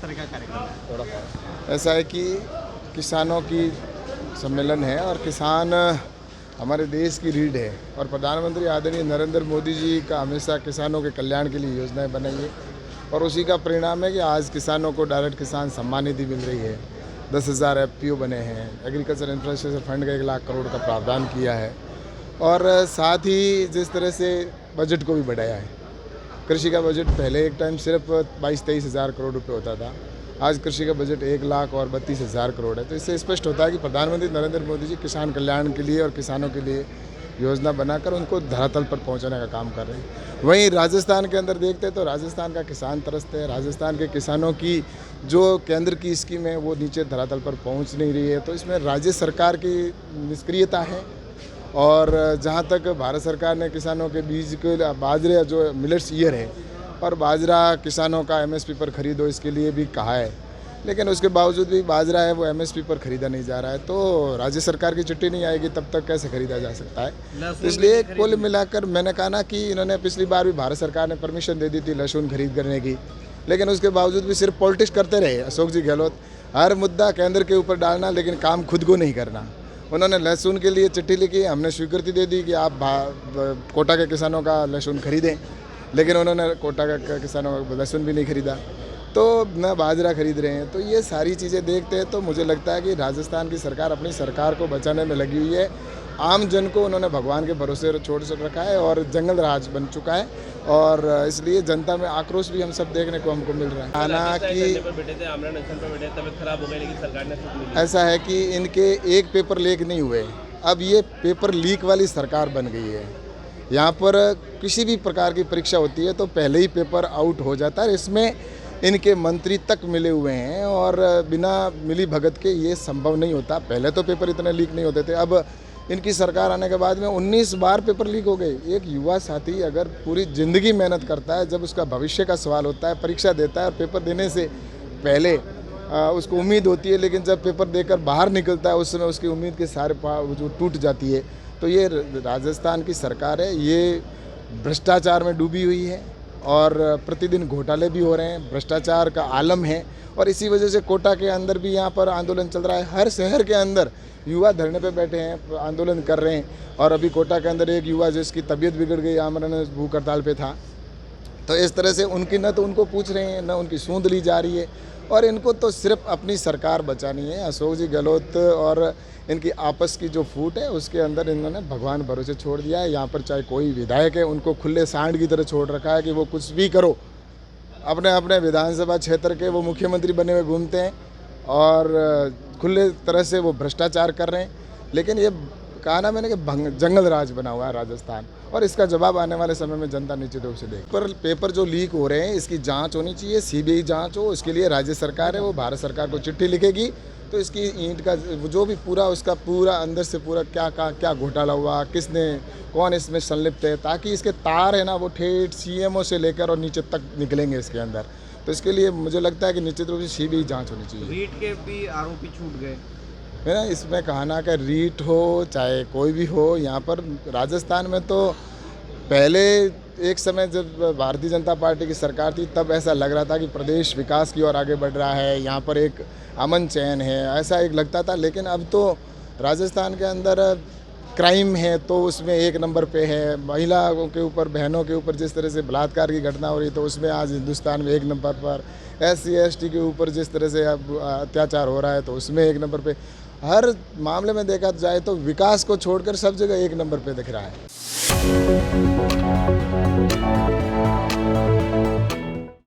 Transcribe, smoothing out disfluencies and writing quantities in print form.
तरह का कार्यक्रम है? ऐसा है कि किसानों की सम्मेलन है और किसान हमारे देश की रीढ़ है और प्रधानमंत्री आदरणीय नरेंद्र मोदी जी का हमेशा किसानों के कल्याण के लिए योजनाएं बनाई है और उसी का परिणाम है कि आज किसानों को डायरेक्ट किसान सम्मान निधि मिल रही है। 10,000 FPO बने हैं। एग्रीकल्चर इंफ्रास्ट्रक्चर फंड का 1 लाख करोड़ का प्रावधान किया है और साथ ही जिस तरह से बजट को भी बढ़ाया है। कृषि का बजट पहले एक टाइम सिर्फ 22-23 हज़ार करोड़ रुपये होता था, आज कृषि का बजट 1 लाख और 32,000 करोड़ है। तो इससे स्पष्ट होता है कि प्रधानमंत्री नरेंद्र मोदी जी किसान कल्याण के लिए और किसानों के लिए योजना बनाकर उनको धरातल पर पहुंचाने का काम कर रहे हैं। वहीं राजस्थान के अंदर देखते हैं तो राजस्थान का किसान तरसते हैं। राजस्थान के किसानों की जो केंद्र की स्कीम है वो नीचे धरातल पर पहुंच नहीं रही है, तो इसमें राज्य सरकार की निष्क्रियता है। और जहां तक भारत सरकार ने किसानों के बीज के बाजरे जो मिलेट्स ईयर है और बाजरा किसानों का MSP पर खरीदो इसके लिए भी कहा है, लेकिन उसके बावजूद भी बाजरा है वो MSP पर खरीदा नहीं जा रहा है। तो राज्य सरकार की चिट्ठी नहीं आएगी तब तक कैसे खरीदा जा सकता है। तो इसलिए कुल मिलाकर मैंने कहा ना कि इन्होंने पिछली बार भी भारत सरकार ने परमिशन दे दी थी लहसुन खरीद करने की, लेकिन उसके बावजूद भी सिर्फ पॉलिटिक्स करते रहे अशोक जी गहलोत। हर मुद्दा केंद्र के ऊपर डालना लेकिन काम खुद को नहीं करना। उन्होंने लहसुन के लिए चिट्ठी लिखी, हमने स्वीकृति दे दी कि आप कोटा के किसानों का लहसुन खरीदें, लेकिन उन्होंने कोटा का किसानों का लहसुन भी नहीं खरीदा, तो न बाजरा खरीद रहे हैं। तो ये सारी चीज़ें देखते हैं तो मुझे लगता है कि राजस्थान की सरकार अपनी सरकार को बचाने में लगी हुई है। आम जन को उन्होंने भगवान के भरोसे छोड़ रखा है और जंगल राज बन चुका है और इसलिए जनता में आक्रोश भी हम सब देखने को हमको मिल रहा है। हालांकि ऐसा है कि इनके एक पेपर लीक नहीं हुए, अब ये पेपर लीक वाली सरकार बन गई है। यहाँ पर किसी भी प्रकार की परीक्षा होती है तो पहले ही पेपर आउट हो जाता है। इसमें इनके मंत्री तक मिले हुए हैं और बिना मिली भगत के ये संभव नहीं होता। पहले तो पेपर इतने लीक नहीं होते थे, अब इनकी सरकार आने के बाद में 19 बार पेपर लीक हो गए। एक युवा साथी अगर पूरी ज़िंदगी मेहनत करता है, जब उसका भविष्य का सवाल होता है, परीक्षा देता है और पेपर देने से पहले उसको उम्मीद होती है, लेकिन जब पेपर देकर बाहर निकलता है उस समय उसकी उम्मीद के सारे जो टूट जाती है। तो ये राजस्थान की सरकार है, ये भ्रष्टाचार में डूबी हुई है और प्रतिदिन घोटाले भी हो रहे हैं, भ्रष्टाचार का आलम है और इसी वजह से कोटा के अंदर भी यहाँ पर आंदोलन चल रहा है। हर शहर के अंदर युवा धरने पे बैठे हैं, आंदोलन कर रहे हैं और अभी कोटा के अंदर एक युवा जिसकी तबीयत बिगड़ गई, आमरण भूख हड़ताल पे था। तो इस तरह से उनकी न तो उनको पूछ रहे हैं, न उनकी सूंद ली जा रही है और इनको तो सिर्फ अपनी सरकार बचानी है। अशोक जी गहलोत और इनकी आपस की जो फूट है उसके अंदर इन्होंने भगवान भरोसे छोड़ दिया है। यहाँ पर चाहे कोई विधायक है उनको खुले सांड की तरह छोड़ रखा है कि वो कुछ भी करो। अपने अपने विधानसभा क्षेत्र के वो मुख्यमंत्री बने हुए घूमते हैं और खुले तरह से वो भ्रष्टाचार कर रहे हैं। लेकिन ये कहा ना मैंने कि जंगल राज बना हुआ है राजस्थान और इसका जवाब आने वाले समय में जनता निश्चित रूप से देगी। पर पेपर जो लीक हो रहे हैं इसकी जांच होनी चाहिए, CBI जांच हो। इसके लिए राज्य सरकार है वो भारत सरकार को चिट्ठी लिखेगी तो इसकी ईंट का जो भी पूरा उसका पूरा अंदर से पूरा क्या घोटाला हुआ, किसने कौन इसमें संलिप्त है, ताकि इसके तार है ना वो ठेठ CMO से लेकर और नीचे तक निकलेंगे इसके अंदर। तो इसके लिए मुझे लगता है कि निश्चित रूप से CBI जांच होनी चाहिए। रीट के भी आरोपी छूट गए है ना, इसमें कहना कि रीट हो चाहे कोई भी हो, यहाँ पर राजस्थान में तो पहले एक समय जब भारतीय जनता पार्टी की सरकार थी तब ऐसा लग रहा था कि प्रदेश विकास की ओर आगे बढ़ रहा है, यहाँ पर एक अमन चैन है, ऐसा एक लगता था। लेकिन अब तो राजस्थान के अंदर क्राइम है तो उसमें 1 नंबर पे है। महिलाओं के ऊपर, बहनों के ऊपर जिस तरह से बलात्कार की घटना हो रही तो उसमें आज हिंदुस्तान में 1 नंबर पर। SC ST के ऊपर जिस तरह से अब अत्याचार हो रहा है तो उसमें 1 नंबर पे। हर मामले में देखा जाए तो विकास को छोड़कर सब जगह 1 नंबर पे दिख रहा है।